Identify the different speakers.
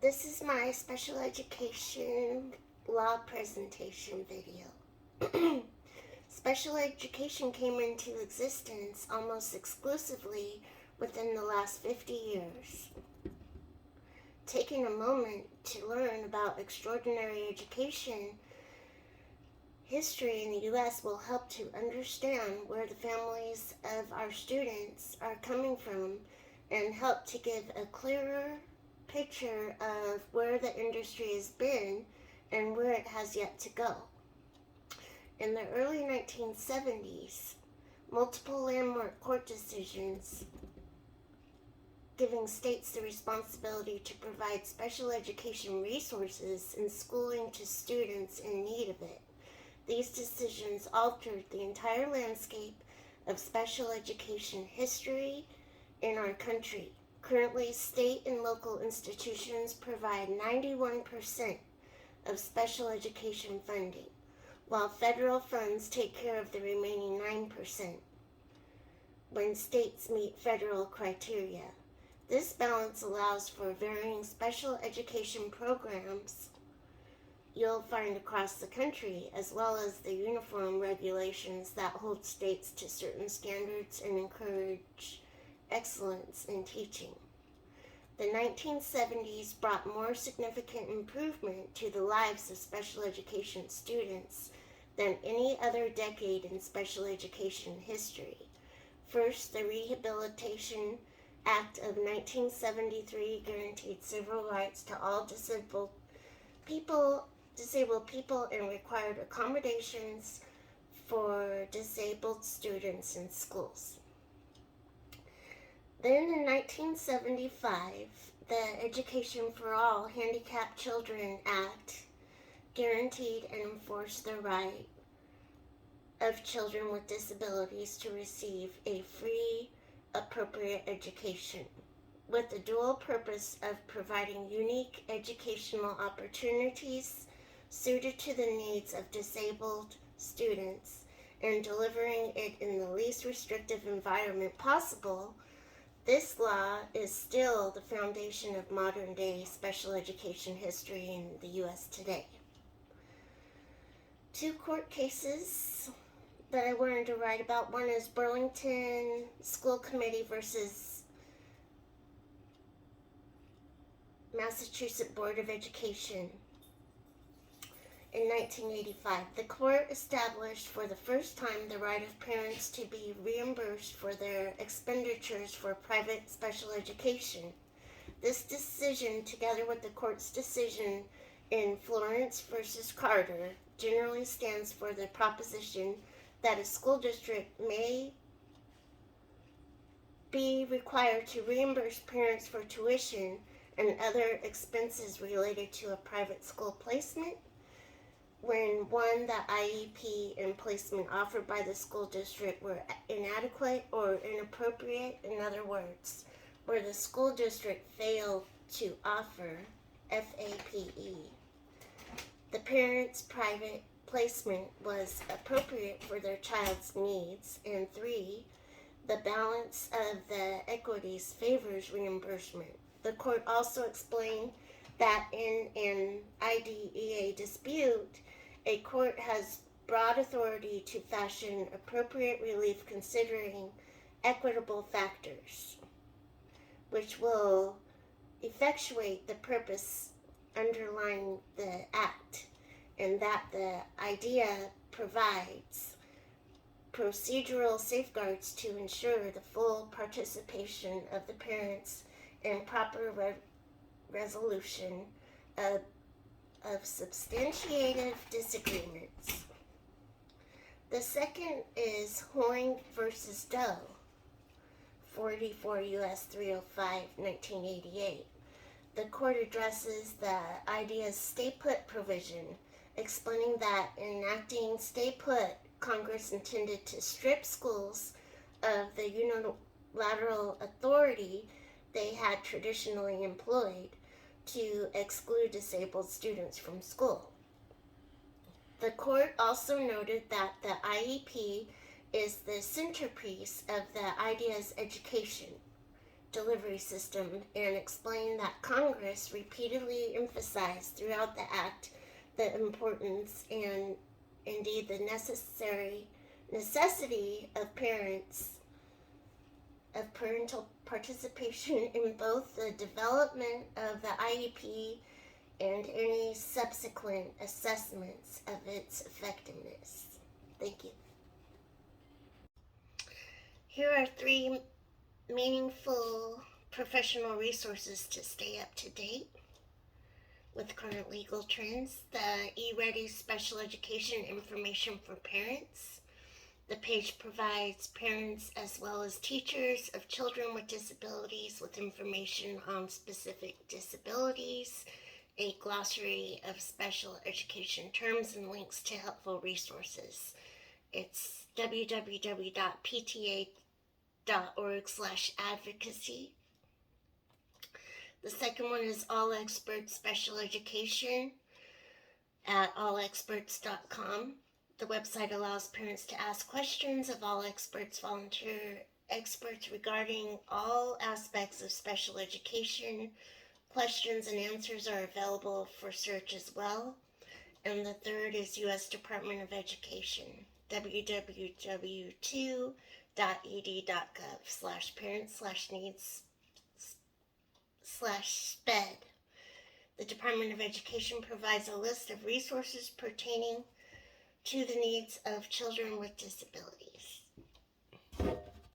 Speaker 1: This is my special education law presentation video. Special education came into existence almost exclusively within the last 50 years. Taking a moment to learn about extraordinary education history in the U.S. will help to understand where the families of our students are coming from and help to give a clearer picture of where the industry has been and where it has yet to go. In the early 1970s, multiple landmark court decisions giving states the responsibility to provide special education resources and schooling to students in need of it. These decisions altered the entire landscape of special education history in our country. Currently, state and local institutions provide 91% of special education funding, while federal funds take care of the remaining 9% when states meet federal criteria. This balance allows for varying special education programs you'll find across the country, as well as the uniform regulations that hold states to certain standards and encourage excellence in teaching. The 1970s brought more significant improvement to the lives of special education students than any other decade in special education history. First, the Rehabilitation Act of 1973 guaranteed civil rights to all disabled people and required accommodations for disabled students in schools. Then in 1975, the Education for All Handicapped Children Act guaranteed and enforced the right of children with disabilities to receive a free, appropriate education, with the dual purpose of providing unique educational opportunities suited to the needs of disabled students and delivering it in the least restrictive environment possible. This law is still the foundation of modern-day special education history in the U.S. today. Two court cases that I wanted to write about. One is Burlington School Committee versus Massachusetts Board of Education. In 1985, the court established for the first time the right of parents to be reimbursed for their expenditures for private special education. This decision, together with the court's decision in Florence versus Carter, generally stands for the proposition that a school district may be required to reimburse parents for tuition and other expenses related to a private school placement when one, the IEP and placement offered by the school district were inadequate or inappropriate. In other words, where the school district failed to offer FAPE. The parent's private placement was appropriate for their child's needs. And 3, the balance of the equities favors reimbursement. The court also explained that in an IDEA dispute, a court has broad authority to fashion appropriate relief considering equitable factors, which will effectuate the purpose underlying the act, and that the IDEA provides procedural safeguards to ensure the full participation of the parents and proper resolution of substantiated disagreements. The second is Hoying versus Doe, 44 U.S. 305, 1988. The court addresses the IDEA's stay put provision, explaining that in enacting stay put, Congress intended to strip schools of the unilateral authority they had traditionally employed to exclude disabled students from school. The court also noted that the IEP is the centerpiece of the IDEA's education, delivery system and explained that Congress repeatedly emphasized throughout the act the importance and indeed the necessity of parental participation in both the development of the IEP and any subsequent assessments of its effectiveness. Thank you. Here are 3 meaningful professional resources to stay up to date with current legal trends. The eReady Special Education Information for Parents. The page provides parents as well as teachers of children with disabilities with information on specific disabilities, a glossary of special education terms, and links to helpful resources. It's www.pta.org/advocacy. The second one is AllExperts Special Education at AllExperts.com. The website allows parents to ask questions of AllExperts volunteer experts regarding all aspects of special education. Questions and answers are available for search as well. And the third is U.S. Department of Education, www.ed.gov/parents/needs/SPED. The Department of Education provides a list of resources pertaining to the needs of children with disabilities.